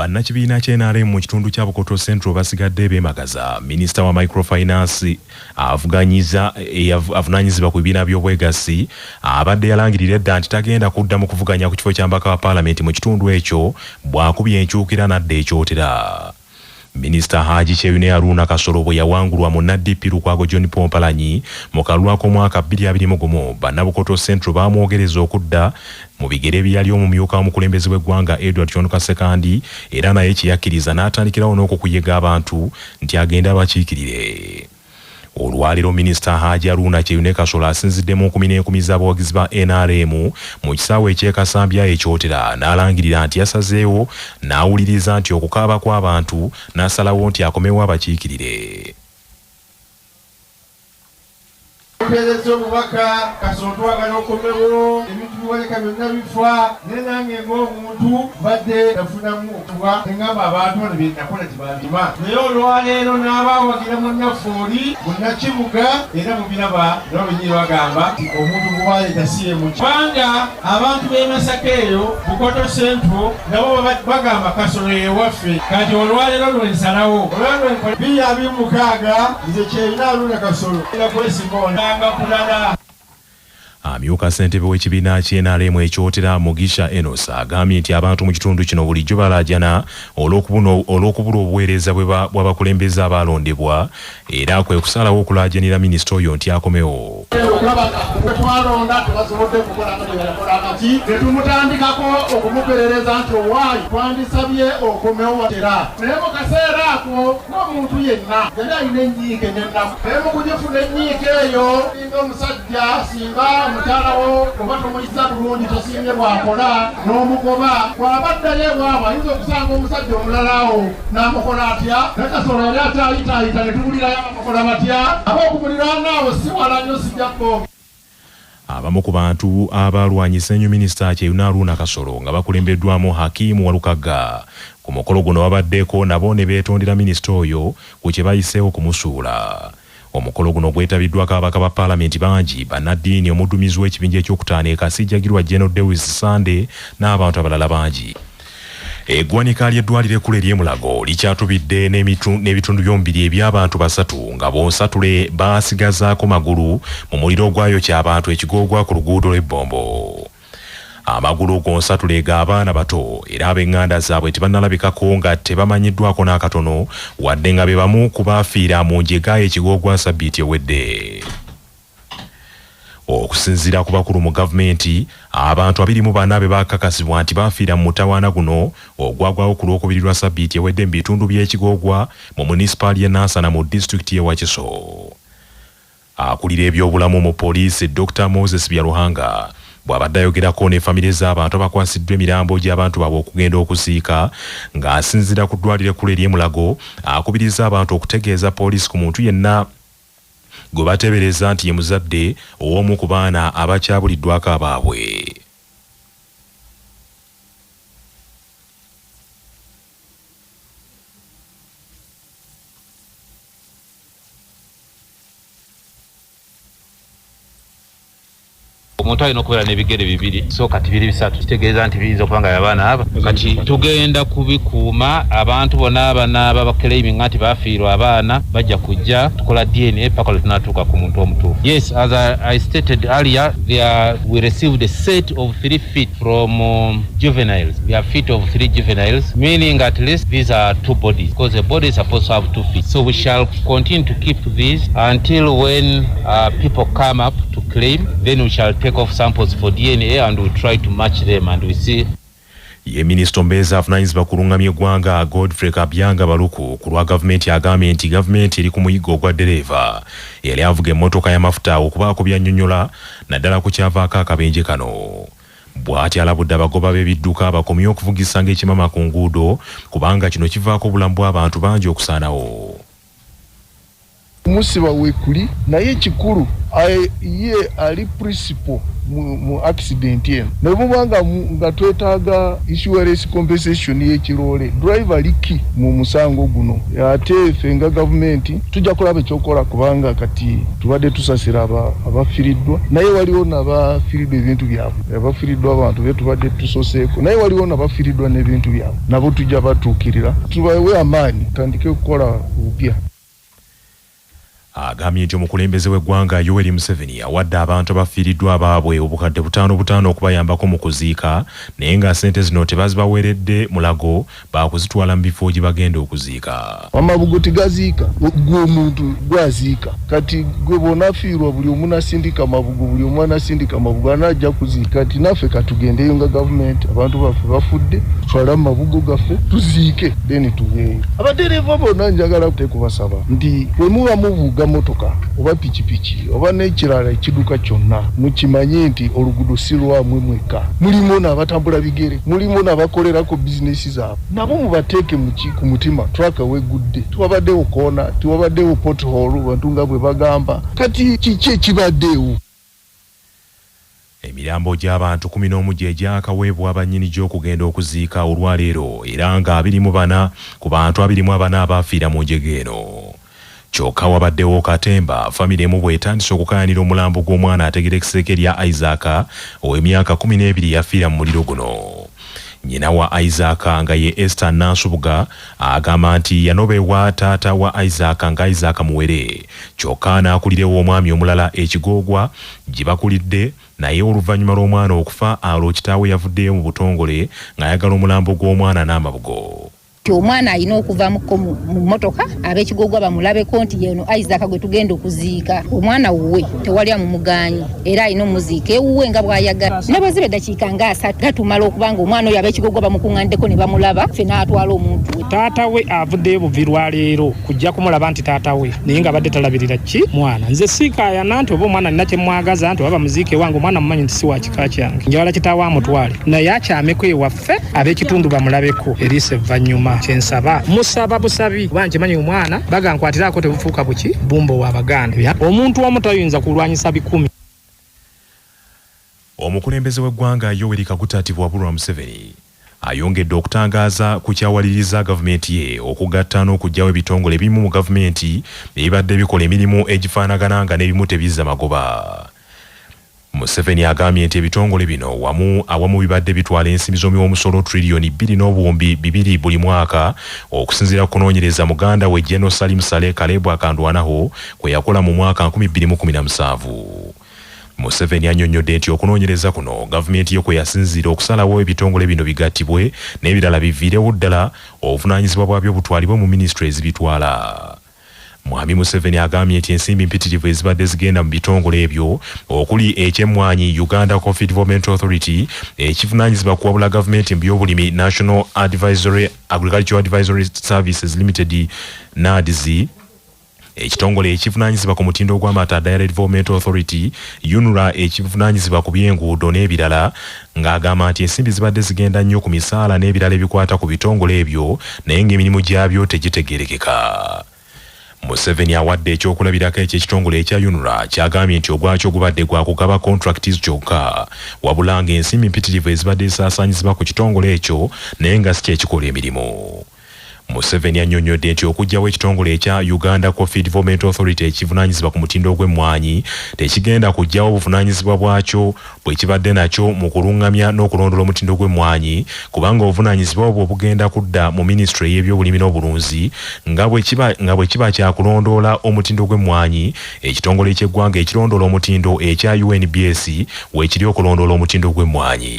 bannakibiina ky'NRM mu kitundu kya Bukoto Central basigadde beemagaza minisita wa microfinance avunaanyizibwa ku bibiina by'obwegassi abadde yalangiridde edda nti tagenda kuddamu kuvuganya ku kifo kya mbaka wa paalamenti mu kitundu ekyo bw'akubye enkyukira n'adda ekyotera. Minisita Haji Kyeyune Haruna Kasolo bwe yawangulwa mu NDP Lukwago John Pompalanyi mu kalulu ak'omwaka 2021 bannabukoto Central baamwogereza okudda mu bigere byali omumyuka w'omukulembeze w'eggwanga Edward Kyonuka Sekandi era naye kiyakkiriza n'atandikirawo n'okukuyega abantu nti agenda bakiikirire. Olwaliro minisita Haji Haruna Kyeyune Kasolo asinzidde mu nkumi n'enkumi z'abawagizi ba NRM mu kisaawe eky'ekasambya ekyotera n'alangirira nti yasazeewo n'awuliriza nti okukaaba kw'abantu n'asalawo nti akomewo abakiikirire. Mperezo mubaka Kasolo twagala okomewo ebintu biwaleka byonna bifa nenange ng'omuntu badde nafunamu okuba engamba abantu bano byennakola tebabima naye olwaleero n'abaawagira munnafooli munnakibuga era mubiraba nabo benyini bagamba nti omuntu gubaleeta siye mu kubanga abantu b'e Masaka eyo Bukoto Central nabo bagamba Kasolo ewaffe kati olwaleero lwensalawo olwaleero 226 nze Kyeyune Haruna Kasolo era kwesimbona amyuka ssentebe w'ekibiina ky'NRM ekyotera Mugisha Enosa agambye nti abantu mu kitundu kino bulijjo balajana olw'okubula obuweereza bw'abakulembeze abalondebwa era kwe kusalawo okulaajanira minisita oyo nti akomewo. Twalonda tubasobodde okukola amati tetumutandikako okumuperereza nti owaayi twandisabye okomewo watera naye mu kaseera ako ng'omuntu yenna yali alina ennyiike n'ennaku naye mu kugifuna ennyiike eyo singa omusajja singa mukyalawo oba tomuyiza bulungi tosiimye bw'akola n'omugoba bw'abaddayo bw'abo ayinza okusanga omusajja omulalawo n'amukola atya ne Kasolo yali akyayitaayita ne tuwulirayo abamukola batya ab'okumuliraana abo si wala nnyo sijja kko. Abamu ku bantu abalwanyisa ennyo minisita Kyeyune Haruna Kasolo nga bakulembeddwamu Hakimu Walukaga ku mukolo guno wabaddeko nabo ne beetondera minisita oyo ku kye bayiseewo kumusuula. Omukolo guno gwetabiddwako ababaka ba paalamenti bangi bannaddiini omuddumizi w'ekibinja ekyokutaano e Kasijjagirwa General Dewis Sande n'abantu abalala bangi. Eggwanika ly'eddwaliro ekkulu ery'e Mulago likyatubidde n'ebitundu by'omubiri eby'abantu basatu nga bonsatule baasigazaako magulu mu muliro ogwayokya abantu ekigoogwa ku luguudo lw'Ebbombo. Amagulu gonsatule g'abaana bato era ab'eŋŋanda zaabwe tebannalabikako nga tebamanyiddwako n'akatono wadde nga be bamu ku baafiira mu njega ekigoogwa ssabbiiti ewedde. Okusinziira ku bakulu mu gavumenti abantu 24 be bakakasibwa nti baafiira mu mutawaana guno ogwagwawo ku lwokubiri lwa ssabbiiti ewedde mu bitundu by'ekigoogwa mu munisipaali y'e Nansana mu disitulikiti y'e Wakiso. Akulira ebyobulamu mu poliisi Dr. Moses Byaruhanga bw'abadde ayogerako ne famire z'abantu abakwasiddwa emirambo gy'abantu baabwe okugenda okusiika ng'asinziira ku ddwaliro ekkulu ery'e Mulago akubiriza abantu okutegeeza poliisi ku muntu yenna gwe bateebereza nti ye muzadde ow'omu ku baana abakyabuliddwako abaabwe. Omuntu alina okubeera n'ebigere bibiri so kati biri bisatu kitegeeza nti biyinza okuba nga y'abaana aba kati tugenda kubikuuma abantu bonna abanaaba bakeleiminga nti baafiirwa abaana bajja kujja tukola DNA paka lwe tunatuuka ku muntu omutuufu. Yes, as I stated earlier, we received a set of 3 feet from juveniles. We have feet of 3 juveniles, meaning at least these are 2 bodies because a body is supposed to have 2 feet. So we shall continue to keep these until when people come up to claim, then we shall take off samples for DNA and we try to match them and we see. Ye minisita omubeezi avunaanyizibwa ku luŋŋamya eggwanga Godfrey Kabyanga Baluku ku lwa gavumenti agambye nti gavumenti eri ku muyiggo ogwa ddereeva yali avuga emmotoka y'amafuta okubaako byannyonnyola naddala ku kyavaako akabenje kano. Bw'ati alabudde abagoba b'ebidduka bakomye okuvugisa ng'ekimama ku nguudo kubanga kino kivaako obulamu bw'abantu bangi okusaanawo. kumusiba wekuli naye kikulu ye ali principal mu accident eno nebubanga nga twetaaga insurance compensation y'ekirole driver liki mu musango guno ate ffe nga gavumenti tujja kulaba ekyokola kubanga kati tubadde tusasira abafiriddwa naye waliwo n'abafiriddwa ebintu byabwe abafiriddwa abantu be tubadde tusoseeko naye waliwo n'abafiriddwa n'ebintu byabwe nabo tujja batuukirira tubawe amaanyi tutandike okukola bupya. Agambye nti omukulembeze w'eggwanga Yoweri Museveni awadde abantu abafiiriddwa abaabwe obukadde butaano okubayambako mu kuziika naye nga ssente zino tebazibaweeredde mulago baakuzitwala mu bifo gye bagenda okuziika. Amabugo tegaziika gw'omuntu gwaziika kati gwe bonafiirwa buli omu nasindika amabugo buli omu anasindika amabugo anajja kuziika kati naffe katugendeyo nga gavumenti abantu baffe bafudde twale amabugo gaffe tuziike then tubeeyo. Abadereva bonna njagala tekubasaba nti bwe muba muvuga motoka oba pikipiki oba n'ekirala ekiduka kyonna mukimanye nti oluguudo si lwamwe mwekka mulimu n'abatambula bigere mulimu n'abakolerako bizinesi zaabwe nabo mubateeke ku mutima traka wegudde tiwabaddewo koona tiwabaddewo pothole bantu nga bwe bagamba kati kiki ekibaddewo. Emirambo gy'abantu 11 gye gyakaweebwa abannyini gy'okugenda okuziika olwaleero era nga 24 ku bantu 24 abaafiira mu njege eno. Kyokka wabaddewo katemba famire emu bwetandise okukayanira omulambo gw'omwana ategera ekiseke lya Isaac ow'emyaka 12 yafiira mu muliro guno. Nnyina wa Isaac nga ye Esther Nansubuga agamba nti yanobebwa taata wa Isaac nga Isaac muwere kyokka n'akulirewo omwami omulala ekigoogwa gye bakulidde naye oluvannyuma lw'omwana okufa alwo kitaawe yavuddeyo mu butongole ng'ayagala omulambo gw'omwana n'amabugo. Omwana alina okuva mu motoka ab'ekigogwa bamulabeko nti yeno Isaac gwe tugenda okuziika omwana wuwe tewali amumugaanyi era alina omuziika ewuwe nga bw'ayagala ne bwe ziba eddakiika nga 3 gatumala okubanga omwana oyo ab'ekigogwa bamukuŋŋaaniddeko ne bamulaba ffe n'atwala omuntu we. Taata we avuddeyo buvirwa leero kujja kumulaba nti taata we naye nga badde talabirira ki mwana nze siikaayana nti oba omwana nina kye mwagaza nti oba bamuziike wange omwana mumanyi nti si wa kika kyange njawala kitaawe amutwale naye akyameko ewaffe ab'ekitundu bamulabeko eriisa evvannyuma. Kyensaba musaba busabi banje manyi omwana baga nkwatirako tebufuuka buki bumbo wa Baganda omuntu omu tayinza kulwanyisa 10. Omukulembeze w'eggwanga Yoweri Kaguta Tibuhaburwa Museveni ayongedde okutangaaza ku kyawaliriza gavumenti ye okugatta n'okugyawo ebitongole ebimu mu gavumenti ebibadde bikola emirimu egifaanagana nga n'ebimu tebizza magoba. Museveni agambye nti ebitongole bino awamu bibadde bitwala ensimbi z'omusolo triliyoni 2.2 buli mwaka okusinziira ku kunoonyereza muganda we General Salim Saleh Kalebu akandwanaho kwe yakola mu mwaka 2017. Museveni annyonnyodde nti okunoonyereza kuno gavumenti yo kwe yasinzira okusalawo ebitongole bino bigattibwe n'ebirala biviirewo ddala obuvunaanyizibwa bwabyo butwalibwe mu minisitule ezibitwala. Mwami Museveni agambye nti ensimbi mpitirivu ezibadde zigenda mu bitongole ebyo okuli eky'emmwanyi Uganda Coffee Development Authority ekivunaanyizibwa kuwabula gavumenti mu by'obulimi National Agricultural Advisory Services Limited NADS ekitongole ekivunaanyizibwa ku mutindo gw'amata Dairy Development Authority UNRA ekivunaanyizibwa ku by'enguudo n'ebirala ng'agamba nti ensimbi zibadde zigenda nnyo ku misaala n'ebirala ebikwata ku bitongole ebyo naye ng'emirimu gyabyo tegitegeerekeka. Museveni awadde ekyokulabirako eky'ekitongole ekya UNRA kyagambye nti ogwakyo gubadde gwa kugaba contracts kyokka wabula ng'ensimbi mpitirivu ezibadde zisaasaanyizibwa ku kitongole ekyo naye nga si kyekikola emirimu. Museveni annyonnyodde nti okuggyawo ekitongole ekya Uganda Coffee Development Authority ekivunaanyizibwa ku mutindo gw'emmwanyi tekigenda kuggyawo obuvunaanyizibwa bwakyo bwe kibadde nakyo mu kulungamya n'okulondoola omutindo gw'emmwanyi kubanga obuvunaanyizibwa obwo bugenda kudda mu minisitule y'ebyobulimi n'obulunzi nga bwe kiba kyakulondoola omutindo gw'emmwanyi ekitongole ky'eggwanga ekirondoola omutindo ekya UNBS weekiri okulondoola omutindo gw'emmwanyi.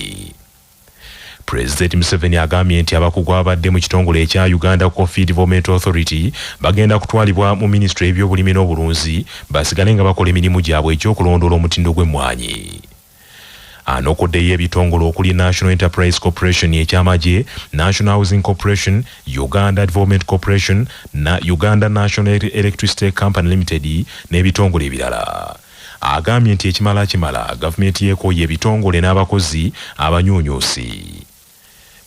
President Museveni agambye nti abakugu abadde mu kitongole ekya Uganda Coffee Development Authority bagenda kutwalibwa mu minisitule y'ebyobulimi n'obulunzi basigale nga bakola emirimu gyabwe ekyokulondoola omutindo gw'emmwanyi. Anokoddeyo ebitongole okuli National Enterprise Corporation ekyamagye, National Housing Corporation, Uganda Development Corporation na Uganda National Electricity Company Limited n'ebitongole ebirala. Agambye nti ekimala gavumenti yeekooye ebitongole n'abakozi abanyuunyuusi.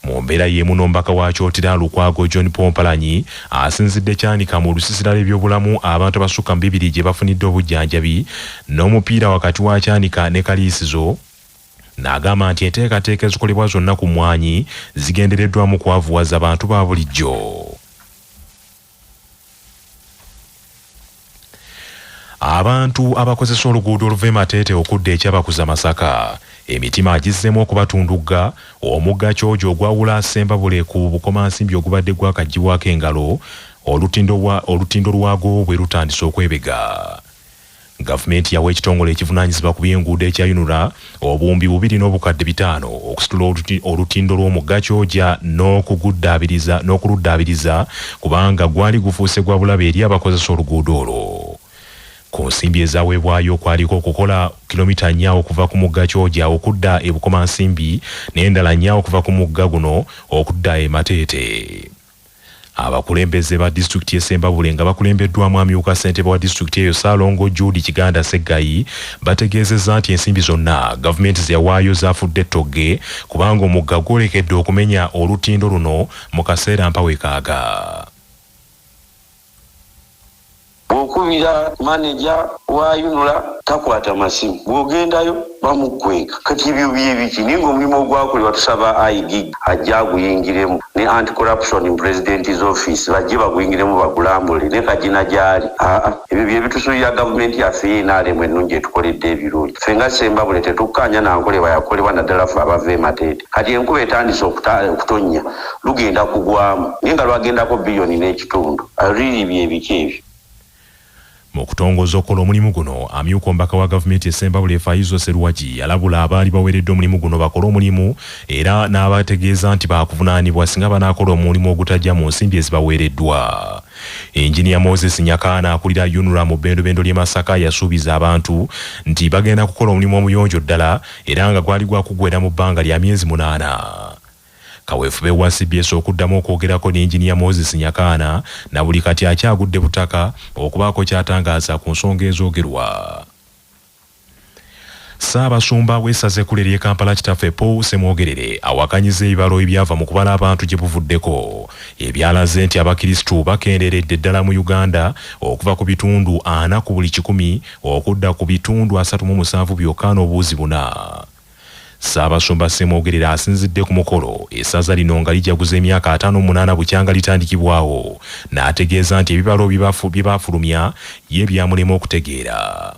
mu mbeera y'emu n'omubaka wa Kyotera Lukwago John Pompalanyi asinzidde Cyanika mu lusiisira lw'ebyobulamu abantu abasukka mu 2 gye bafunidde obujjanjabi n'omupiira wakati wa Cyanika ne Kaliisizo n'agamba nti enteekateeka ezikolebwa zonna ku mmwanyi zigendereddwamu kwavuwaza abantu ba bulijjo. Abantu abakozesa oluguudo oluva e Mateete okudda ekyabakuza Masaka emitima agizzeemu okubatundugga omugga Kyojo ogwawula Ssembabule ku Bukomansimbi ogubadde gwakaggyibwako engalo olutindo lwago bwe rutandise okwebega. Gavumenti yawa ekitongole ekivunaanyizibwa ku by'enguudo ekya Yunura obuwumbi 2.5 okusitula olutindo lw'omugga Kyoja n'okuluddaabiriza kubanga gwali gufuuse gwa bulabe eri abakozesa oluguudo olwo. Ku nsimbi ezaweebwayo kwaliko okukola kilomita 4 okuva ku mugga Kyoja okudda e Bukomansimbi n'endala 4 okuva ku mugga guno okudda e Mateete. Abakulembeze ba disitulikiti y'e Ssembabule nga bakulembeddwamu amyuka ssentebe wa disitulikiti eyo Ssaalongo Judy Kiganda Seggayi bategeezezza nti ensimbi zonna gavumenti ze yawaayo zaafudde ettogge kubanga omugga gwolekedde okumenya olutindo luno mu kaseera mpawekaaga. Bw'okubira maneja wa Yunula takwata masimu, bw'ogendayo bamukweka. Kati ebyo byebiki naye ng'omulimu ogwakolebwa tusaba IGIG ajja aguyingiremu ne anti-corruption president's office bajje baguyingiremu bagulambule ne kagina gyali. Ebyo bye bitusuulira gavumenti yaffe y'enaalemu ennungi etukoledde ebirungi. Ffe nga Ssembabule tetukkaanya na nkolebwa yakolebwa naddala ffe abava e Mateete. Kati enkuba etandise okutonnya lugenda kugwamu naye nga lwagendako biliyoni n'ekitundu. Riri byebiki ebyo. Mu kutongoza okukola omulimu guno amyuka omubaka wa gavumenti e Ssembabule Faizo Serwaji yalabula abaali baweeredde omulimu guno bakola omulimu era n'abategeeza nti baakuvunaanibwa singa banaakola omulimu ogutajja mu nsimbi ezibaweereddwa. Engineer Moses Nyakaana akulira Yunura mu bbendobendo ly'e Masaka yasuubiza abantu nti bagenda kukola omulimu omuyonjo ddala era nga gwali gwakugwera mu bbanga lya myezi 8. Kaweefube wa CBS okuddamu okwogerako ne Engineer Moses Nyakaana na buli kati akyagudde butaka okubaako kyatangaaza ku nsonga ezoogerwa. Ssaabasumba w'essaza ekkulu ery'e Kampala kitaffe Paul Semwogerere awakanyiza ebibalo ebyava mu kubala abantu gye buvuddeko ebyalaze nti abakirisitu bakenderedde ddala mu Uganda okuva ku bitundu 4 ku buli 100 okudda ku bitundu 37 byokka n'obuuzi 4. Ssaabasumba Semwogerere asinzidde ku mukolo essaza lino nga lijaguza emyaka 58 bukyanga litandikibwawo n'ategeeza nti ebibalo bye baafulumya ye byamulema okutegeera.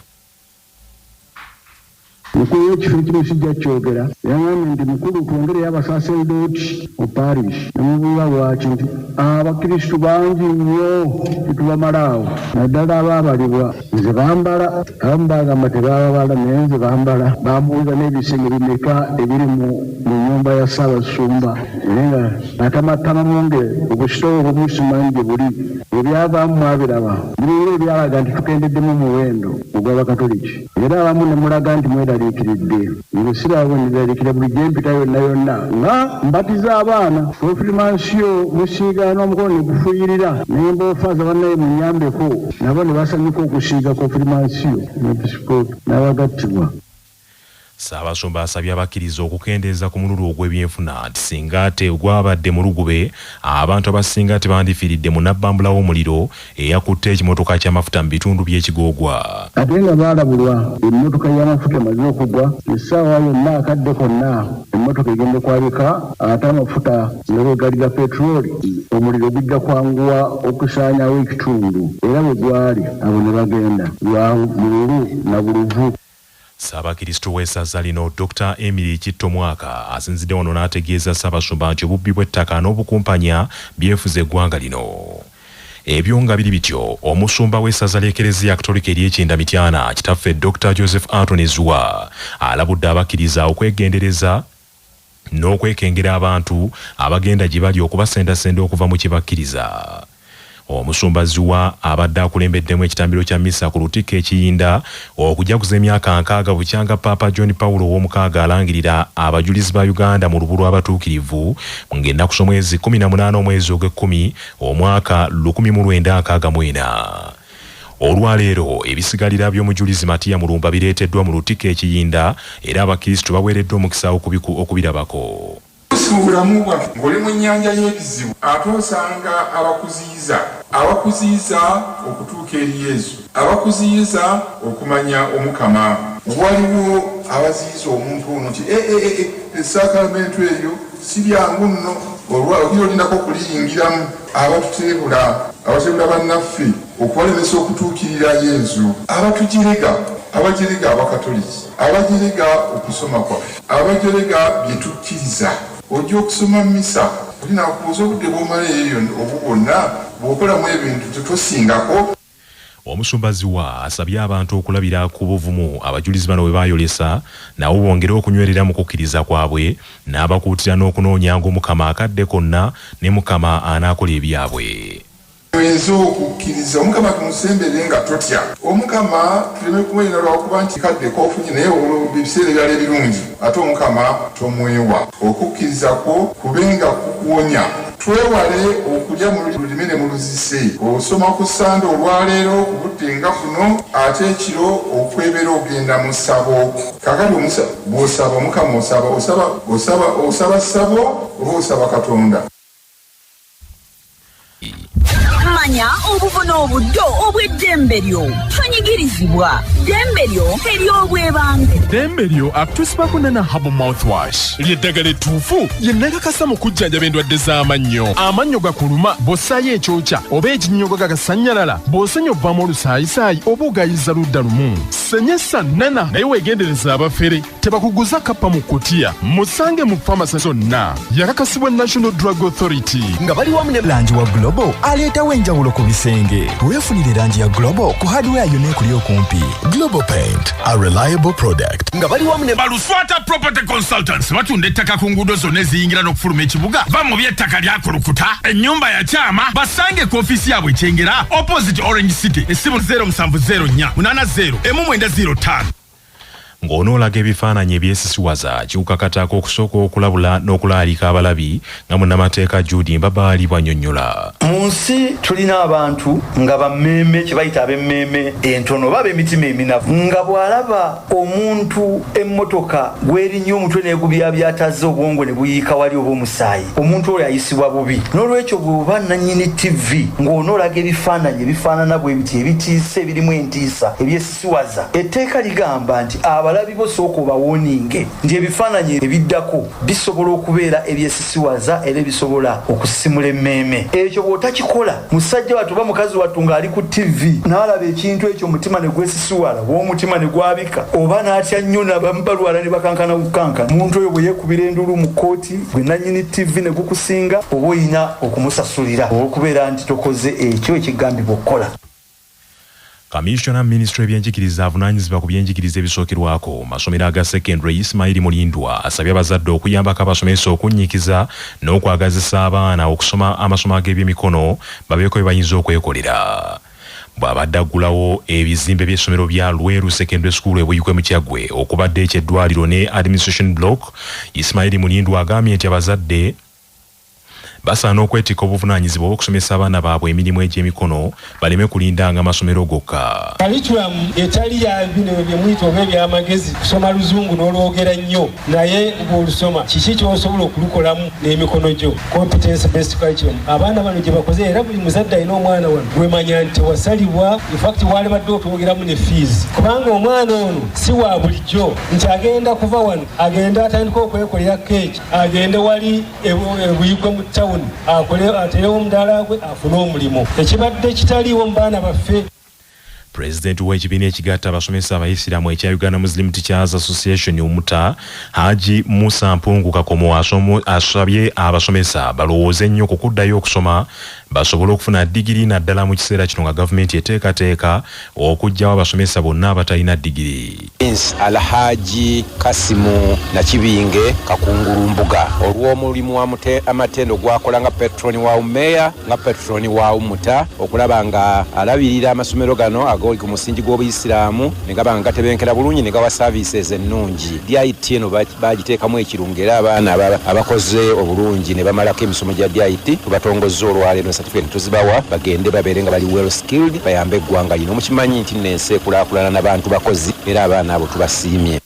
Mukulu w'ekifo kino kijja kyogera yangambye nti mukulu twongere y'abasaseredooti mu parish nemubuuza lwaki nti abakristu bangi nnyo tetubamalaawo naddala abaabalibwa nze bambala abamu bagamba tebababala naye nze bambala bambuuza n'ebisenge bimeka ebiri mu nnyumba ya Ssaabasumba naye nga atamattamamu nge obusitoowo obusimanyi gye buli ebyavaamu mwabiraba biriira ebyalaga nti tukendeddemu omuwendo ogw'abakatoliki era abamu ne mulaga nti mwedaliikiridde nze sirabo nedaliikira buli gye mpita yonna yonna nga mbatiza abaana konfirimansiyo musiigaana omukono ne gufuyirira naye mbofaaza bannaye munyambeko nabo ne basanyuka okusiiga konfirimansiyo n'episikopi n'abagattibwa. Ssaabasumba asabye abakkiriza okukendeeza ku mululu ogw'ebyenfuna nti singa ate gwabadde mu Lugube abantu abasinga tebandifiiridde mu nnabbambula w'omuliro eyakutte ekimotoka ky'amafuta mu bitundu by'ekigoogwa. Ate nga baalabulwa emmotoka y'amafuta emaze okugwa essaawa yonna akadde konna emmotoka egenda kwabika ate amafuta nga bwegalira petulooli omuliro gujja kwanguwa okusaanyawo ekitundu era bwe gwali abo ne bagenda lwa bululu na buluvu. Ssaabakristo w'essaza lino Dr. Emily Kittomwaka asinzidde wano n'ategeeza Ssaabasumba nti obubbi bw'ettaka n'obukumpanya byefuze eggwanga lino. Ebyo nga biri bityo omusumba w'essaza ly'Ekereziya Katolika ery'Ekyenda Mityana kitaffe Dr. Joseph Anthony Zua alabudde abakkiriza okwegendereza n'okwekengera abantu abagenda gye bali okubasendasenda okuva mu kye bakkiriza. Omusumba Zua abadde akulembeddemu ekitambiro kya misa ku Lutikko e Kiyinda okujaguza emyaka 6 bukyanga Papa John Paul ow'omukaaga alangirira abajulizi ba Uganda mu lubu lw'abatuukirivu ng'ennaku z'omwezi 18 omwezi ogw'ekkumi omwaka 1964. Olwaleero ebisigalira by'omujulizi Matiya Mulumba bireeteddwa mu Lutikko e Kiyinda era abakristo baweereddwa omukisa okubirabako. Mubulamu bwaffe ng'oli mu nnyanja y'ebizibu ate osanga abakuziyiza okutuuka eri Yesu, abakuziyiza okumanya Omukama. Waliwo abaziyiza omuntu ono nti esakalamento eryo si lyangu nno olwakiro olindako okuliyingiramu. Abatuteebula bannaffe okubalemesa okutuukirira Yesu, abagirega abakatoliki, abagirega okusoma kwaffe, abagirega bye tukkiriza. Ojja okusoma misa olina kubuuza obudde bw'omala eyo obwo bwonna bw'okolamu ebintu tetosingako. Omusumbaziwa asabye abantu okulabira ku buvumu abajulizi bano bwe bayolesa nabo bongere okunywerera mu kukkiriza kwabwe n'abakuutira n'okunoonyanga Omukama akadde konna ne Mukama anaakola ebyabwe. Oyinza okukkiriza Omukama tumusembere nga totya. Omukama tuleme kumwena lwakuba nti kadde k'ofunye naye ebiseera ebyala ebirungi ate Omukama tomwewa. Okukkiriza kwo kubenga kukuwonya. Twewale okulya mu lulimi ne mu luzise. Osoma ku Sande olwaleero ku budde nga kuno ate ekiro okwebera ogenda mu ssabo. Kakati bw'osaba Omukama osaba ssabo oba osaba Katonda. Manya obuvuna obuddo obw'eddembe lyo tonyigirizibwa. Ddembe lyo ery'obwebange. Ddembe lyo akutusibakuna Habo mouthwash ly'eddagala ettuufu yennakakasa mu kujjanjaba endwadde z'amannyo. Amannyo gakuluma bw'ossaayo ekyokya oba ekinnyogo gagasanyalala bw'osenya obvamu olusaayisaayi oba ogayiza ludda lumu. Senyesa nana naye weegendereza abafere tebakuguza kappa mu kutiya. Musange mu famasi zonna. Yakakasibwa National Drug Authority. Nga bali wamu ne langi wa Global aleetawo enjawulo ku bisenge. Weefunire langi ya Global ku hardware yonna ekuli okumpi. Global Paint, a reliable product. Nga bali wamu ne Baluswata Property Consultants batunda ettaka ku nguudo zonna eziyingira n'okufuluma ekibuga. Va mu by'ettaka lyakulukuta ennyumba ya kyama basange ku ofiisi yaabwe Kyengera opposite Orange City essimu 0704 80 1905. Ng'onoolaga ebifaananyi ebyesisiwaza kiwukakatako okusooka okulabula n'okulaalika abalabi nga munnamateeka Judy Mbabaali bw'annyonnyola. Mu nsi tulina abantu nga bammeme kye bayita ab'emmeme entono baba emitima eminafu nga bw'alaba omuntu emmotoka gw'erinnye omutwe n'egubyabyattaza obwongo ne buyiika wali oba omusaayi omuntu oyo ayisibwa bubi. N'olwekyo bw'oba nannyini TV ng'onoolaga ebifaananyi ebifaanana bwe biti ebitiisa ebirimu entiisa ebyesisiwaza etteeka ligamba nti abalabi bo sooka obawoninge nti ebifaananyi ebiddako bisobola okubeera ebyesisiwaza era bisobola okusimula emmeeme. Ekyo bw'otakikola musajja wattu oba mukazi wattu ng'ali ku TV n'alaba ekintu ekyo omutima ne gwesisiwala w'omutima ne gwabika oba n'atya nnyo n'abamu balwala ne bakankana kukankana omuntu oyo bwe yeekubira endulu mu kkooti gwe nannyini TV ne gukusinga oba oyina okumusasulira olw'okubeera nti tokoze ekyo ekigambibwa okukola. Commissioner Ministry ebyenjigiriza avunaanyizibwa ku byenjigiriza ebisookerwako masomero aga secondary Ismail Mulindwa asabye abazadde okuyambako abasomesa okunnyikiza n'okwagazisa abaana okusoma amasomo ag'ebyemikono babeeko bye bayinza okwekolera. Bw'abadde aggulawo ebizimbe by'essomero bya Lweru Secondary School ebuyikwe mu Kyaggwe okubadde ekyeddwaliro ne administration block, Ismail Mulindwa agambye nti abazadde basaana okwetika obuvunaanyizibwa obw'okusomesa abaana baabwe emirimu egy'emikono baleme kulindanga amasomero gokka. Curriculum etali ya bino bye muyita oba eby'amagezi kusoma luzungu n'olwogera nnyo naye ng'olusoma kiki ky'osobola okulukolamu n'emikono gyo competence based curriculum. Abaana bano gye bakoze era buli muzadde alina omwana wano gwemanya nti wasalibwa infact wali badde otwogeramu ne fees kubanga omwana ono si wa bulijjo nti agenda kuva wano agenda atandika okwekolera keeki agende wali ebuyigwe mu town aterewo omudaala gwe afune omulimu ekibadde kitaliiwo mu baana baffe. President w'ekibiina ekigatta abasomesa abayisiraamu ekya Uganda Muslim Teachers Association Umuta Haji Musa Mpungu Kakomo asabye abasomesa balowooze nnyo ku kuddayo okusoma basobole okufuna digiri naddala mu kiseera kino nga gavumenti eteekateeka okuggyawo abasomesa bonna abatalina digiri. Alhaji Kasimu Nakibinge Kakungulumbuga olw'omulimu amatendo gwakola nga petroni wa umeya nga petroni wa Umuta okulaba nga alabirira amasomero gano agoli ku musingi gw'obuyisiraamu ne gaba nga gatebenkera bulungi ne gawa services ennungi. DIT eno bagiteekamu ekirungo era abaana abakoze obulungi ne bamalako emisomo gya DIT tubatongozza olwaleero certificate tuzibawa bagende babeere nga bali well skilled bayambe eggwanga lino. Mukimanyi nti n'ensi ekulaakulana n'abantu bakozi era abaana abo tubasiimye.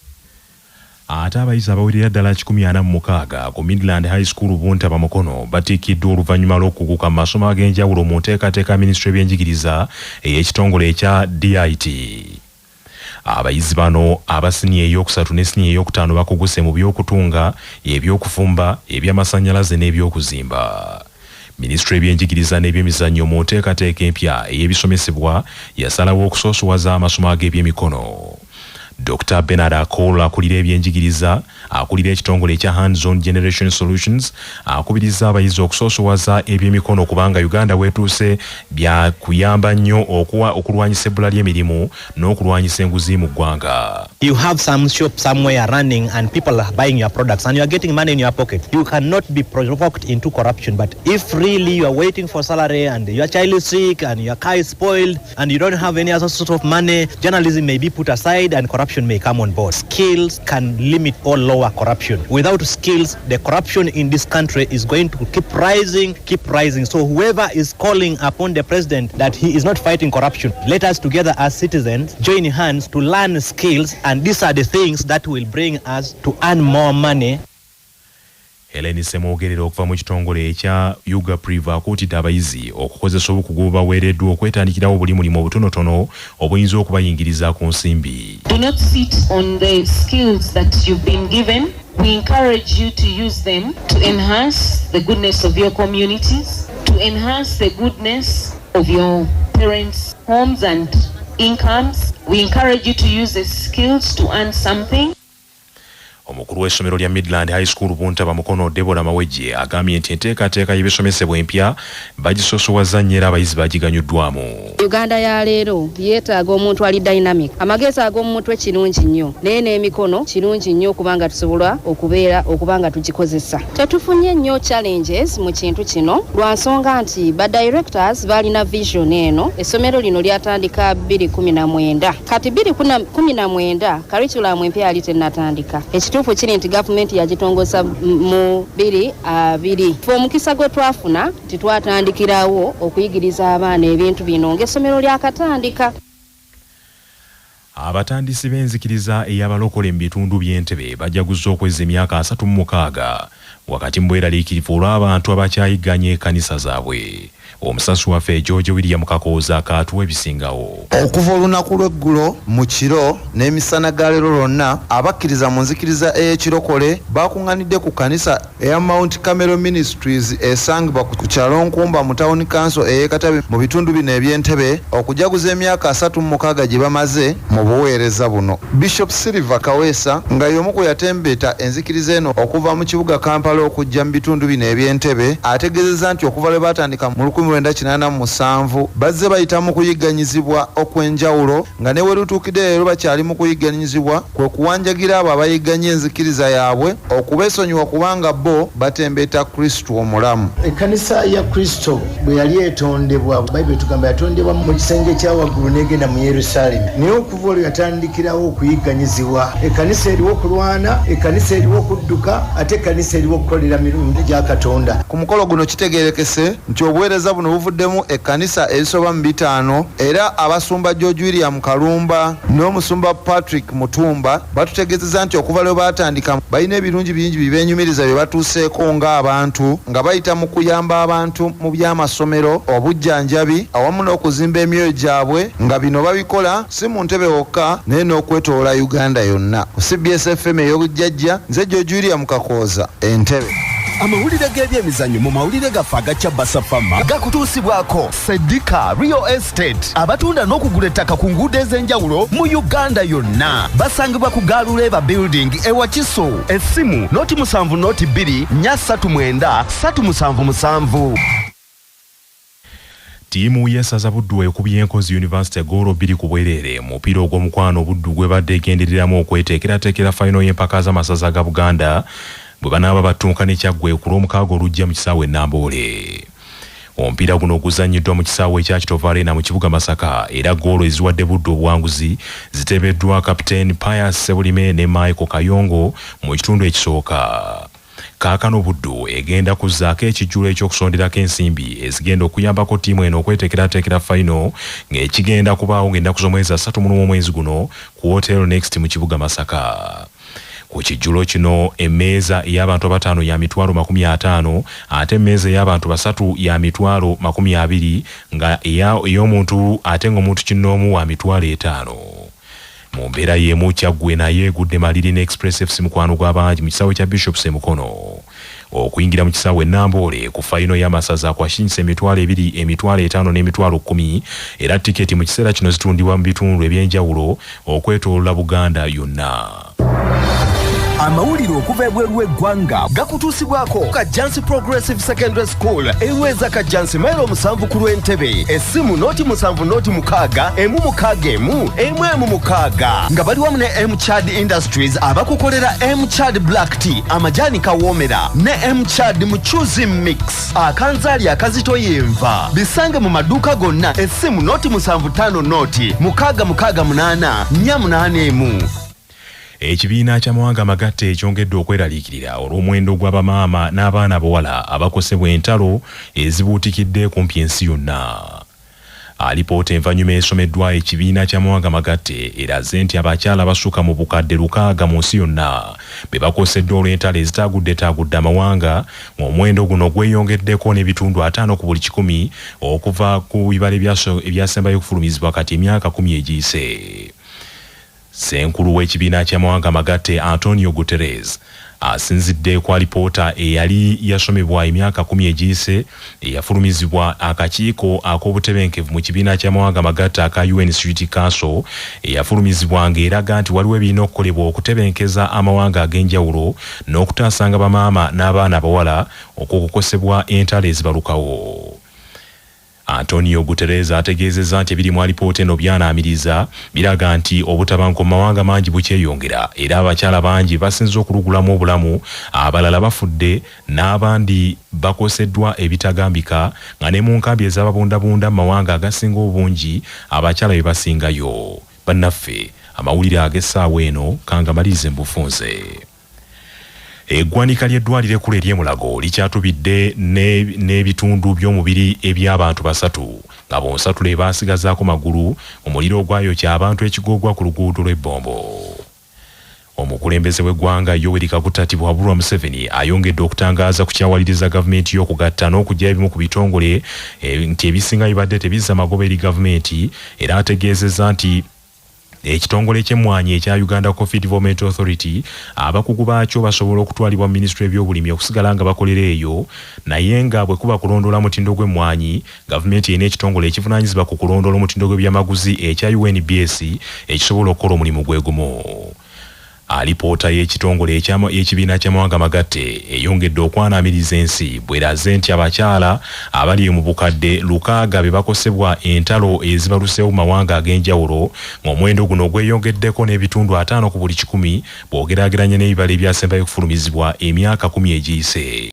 ate abayizi abawerera ddala 146 ku Midland High School Buntaba Mukono batikiddwa oluvannyuma lw'okuguka mu masomo ag'enjawulo mu nteekateeka Ministry y'ebyenjigiriza ey'ekitongole ekya DIT. Abayizi bano abasiniya ey'okusatu ne siniya ey'okutaano bakuguse mu by'okutunga, eby'okufumba, eby'amasannyalaze n'eby'okuzimba. Ministry y'ebyenjigiriza n'ebyemizannyo mu nteekateeka empya ey'ebisomesebwa yasalawo okusoosowaza amasomo ag'ebyemikono. Dr. Bernard Akol akulira ebyenjigiriza akulira ekitongole ekya Hands-on Generation Solutions akubiriza abayizi okusoosowaza ebyemikono kubanga Uganda wetuuse bya kuyamba nnyo okulwanyisa ebbula ly'emirimu n'okulwanyisa enguzi mu ggwanga. You have some shop somewhere running and people are buying your products and you are getting money in your pocket. You cannot be provoked into corruption, but if really you are waiting for salary and your child is sick and your car is spoiled and you don't have any other sort of money, journalism may be put aside and corruption may come on board. Skills can limit or lower corruption. Without skills, the corruption in this country is going to keep rising. So whoever is calling upon the president that he is not fighting corruption, let us together as citizens join hands to learn skills, and these are the things that will bring us to earn more money. Helen Semogerera okuva mu kitongole ekya Yuga Priva akuutidde abayizi okukozesa obukugu baweereddwa okwetandikirawo buli mulimu obutonotono obuyinza okubayingiriza ku nsimbi. Do not sit on the skills that you've been given. We encourage you to use them to enhance the goodness of your communities, to enhance the goodness of your parents' homes and incomes. We encourage you to use the skills to earn something. Omukulu w'essomero lya Midland High School Buntaba Mukono Deborah Mawejje agambye nti enteekateeka y'ebisomesebwa empya bagisoosowaza nnyo era abayizi bagiganyuddwamu. Uganda ya leero yeetaaga omuntu ali dynamic. Amagezi ag'omu mutwe kirungi nnyo naye n'emikono kirungi nnyo okubanga tusobola okubanga tugikozesa. Tetufunye nnyo challenges mu kintu kino lwa nsonga nti ba directors balina vision eno. Essomero lino lyatandika 2019 kati 2019 curriculum empya yali tennatandika. Ekituufu kiri nti gavumenti yagitongoza mu 2020. Ffe omukisa gwe twafuna titwatandikirawo okuyigiriza abaana ebintu bino ng'essomero lyakatandika. Abatandisi b'enzikiriza ey'abalokole mu bitundu by'Entebbe bajaguza okweza emyaka 36 wakati mu bweraliikirivu olw'abantu abakyayigganya ekkanisa zaabwe. Omusasu waffe George William Kakooza kaatuwa ebisingawo. Okuva olunaku lw'eggulo mu kiro n'emisana ga leero lwonna abakkiriza mu nzikiriza ey'ekirokole bakuŋŋaanidde ku kkanisa eya Mount Carmel Ministries esangibwa ku kyalo Nkumba mu Town Council ey'Ekatabi mu bitundu bino eby'Entebbe okujaguza emyaka 36 gye bamaze mu buweereza buno. Bishop Silver Kaweesa nga y'omu ku yatembeeta enzikiriza eno okuva mu kibuga Kampala okujja mu bitundu bino eby'Entebbe ategeezezza nti okuva lwe baatandika mu 1987 bazze bayita mu kuyigganyizibwa okwenjawulo nga ne we lutuukidde leero bakyali mu kuyigganyizibwa kwe kuwanjagira abo abayigganya enzikiriza yaabwe okubeesonyiwa kubanga bo batembeeta Kristo omulamu. Ekkanisa ya Kristo bwe yali etondebwa Bayibuli tugamba yatondebwa mu kisenge kya waggulu n'egenda mu Yerusaalemi naye okuva olwo yatandikirawo okuyigganyizibwa. Ekkanisa eriwo okulwana, ekkanisa eriwo okudduka ate ekkanisa eriwo okukolera mirundi gya Katonda. Ku mukolo guno kitegeerekese nti obuweereza buno buvuddemu ekkanisa ezisoba mu 5 era abasumba George William Kalumba n'omusumba Patrick Mutumba batutegeezezza nti okuva lwe baatandika balina ebirungi bingi bibeenyumiriza bye batuuseeko ng'abantu nga bayita mu kuyamba abantu mu by'amasomero, obujjanjabi awamu n'okuzimba emyoyo gyabwe nga bino babikola si mu Ntebbe wokka naye n'okwetoola Uganda yonna. Ku CBS FM ey'obujjajja nze George William Kakooza Entebbe. Amawulire g'ebyemizannyo mu mawulire gaffe agakya Basafama gakutuusibwako Sedika Real Estate abatunda n'okugula ettaka ku nguudo ez'enjawulo mu Uganda yonna. Basangibwa ku Galuleba Building ewa Kiso. Essimu 07 2 379 Tiimu y'essaza Buddu ekubye Enkozi University goolo 2 ku bwereere mu mupiira ogw'omukwano Buddu gwe badde egendereramu okweteekerateekera fayino y'empaka z'amasaza ga Buganda bwe banaaba battunka n'ekyaggwe ku lw'omukaaga olujja mu kisaawe Namboole. Omupiira guno oguzannyiddwa mu kisaawe ekya Kitova Arena mu kibuga Masaka era goolo eziwadde Buddu obuwanguzi ziteebeddwa Kapiteeni Pius Sebulime ne Michael Kayongo mu kitundu ekisooka. Kaakano Buddu egenda kuzzaako ekijjulo ekyokusonderako ensimbi ezigenda okuyambako ttiimu eno okweteekerateekera fayino ng'ekigenda kubaawo ng'ennaku z'omwezi 3 mu mwezi guno ku Hotel Next mu kibuga Masaka. Ku kijjulo kino emmeeza ey'abantu abataano ya mitwalo 50 ate emmeeza ey'abantu basatu ya mitwalo 20 nga ey'omuntu ate ng'omuntu kinnoomu wa mitwalo 5. Mu mbeera y'emu Kyaggwe naye egudde Malirina Express FC mukwano gw'abangi mu kisaawe kya Bishop Semukono. Okuyingira mu kisaawe Namboole ku fayino y'amasaza kwashinyisa emitwalo 2, emitwalo 5 n'emitwalo 10 era tiketi mu kiseera kino zitundibwa mu bitundu eby'enjawulo okwetoolola Buganda yonna. Amawulire okuva ebweru w'eggwanga gakutuusibwako Kajansi Progressive Secondary School eweza Kajansi mailo 7 ku lw'Entebbe essimu noti 7 noti 6 emu 6 emu emu emu 6 nga bali wamu ne M-Chad Industries abakukolera M-Chad Black Tea amajani kawoomera ne M-Chad Muchuzi Mix akanzaali akazitoyenva bisange mu maduuka gonna essimu noti 75 noti 668 4 emu. Ekibiina ky'amawanga amagatte ekyongedde okweraliikirira olw'omuwendo gw'abamaama n'abaana abawala abakosebwa entalo ezibuutikidde kumpi ensi yonna. Alipoota envanyuma esomeddwa ekibiina ky'amawanga amagatte eraze nti abakyala abasukka mu bukadde 600 mu nsi yonna be bakoseddwa olw'entalo ezitaagudde amawanga ng'omuwendo guno gweyongeddeko n'ebitundu 5 ku buli 100 okuva ku bibala ebyasembayo okufulumizibwa kati emyaka 10 egiyise. Senkulu w'ekibiina ky'amawanga amagatte Antonio Guterres asinzidde ku alipoota eyali yasomebwa emyaka 10 egiyise eyafulumizibwa akakiiko ak'obutebenkevu mu kibiina ky'amawanga amagatte aka UN Security Council eyafulumizibwa ng'eraga nti waliwo ebirina okukolebwa okutebenkeza amawanga ag'enjawulo n'okutaasanga bamaama n'abaana abawala okukosebwa entalo ezibalukawo. Antonio Guterres ategeezezza nti ebiri mu alipoota eno byanaamiriza biraga nti obutabanguko mu mawanga mangi bukyeyongera era abakyala bangi basinze okulugulamu obulamu, abalala bafudde n'abandi bakoseddwa ebitagambika nga ne mu nkambi ez'ababundabunda mu mawanga agasinga obungi abakyala be basingayo. Bannaffe amawulire ag'essaawa eno kangamalirize mu bufunze. Eggwanika ly'eddwaliro ekkulu ery'Emulago likyatubidde n'ebitundu by'omubiri eby'abantu 3 nga bonsatule baasigazaako magulu omuliro ogwayokya abantu ekigoogwa ku luguudo lw'Ebbombo. Omukulembeze w'eggwanga Yoweri Kaguta Tibuhaburwa Museveni ayongedde okutangaaza ku kyawaliriza gavumenti y'okugatta n'okujja ebimu ku bitongole nti ebisinga bibadde tebizza magoba eri gavumenti era ategeezezza nti ekitongole ky'emmwanyi ekya Uganda Coffee Development Authority abakugu baakyo basobola okutwalibwa mu Ministry y'ebyobulimi okusigala nga bakolera eyo, naye nga bwe kuba kulondoola mutindo gw'emmwanyi gavumenti erina ekitongole ekivunaanyizibwa ku kulondoola omutindo gw'ebyamaguzi ekya UNBS ekisobola okukola omulimu gwe gumu. Alipoota y'ekitongole ekibiina ky'amawanga amagatte eyongedde okwanaamiriza ensi bw'eraze nti abakyala abali mu bukadde 600 be bakosebwa entalo ezibaluseewo mu mawanga ag'enjawulo ng'omuwendo guno gweyongeddeko n'ebitundu 5 ku buli 100 bw'ogeraageranya n'ebibala ebyasembayo okufulumizibwa emyaka 10 egiyise.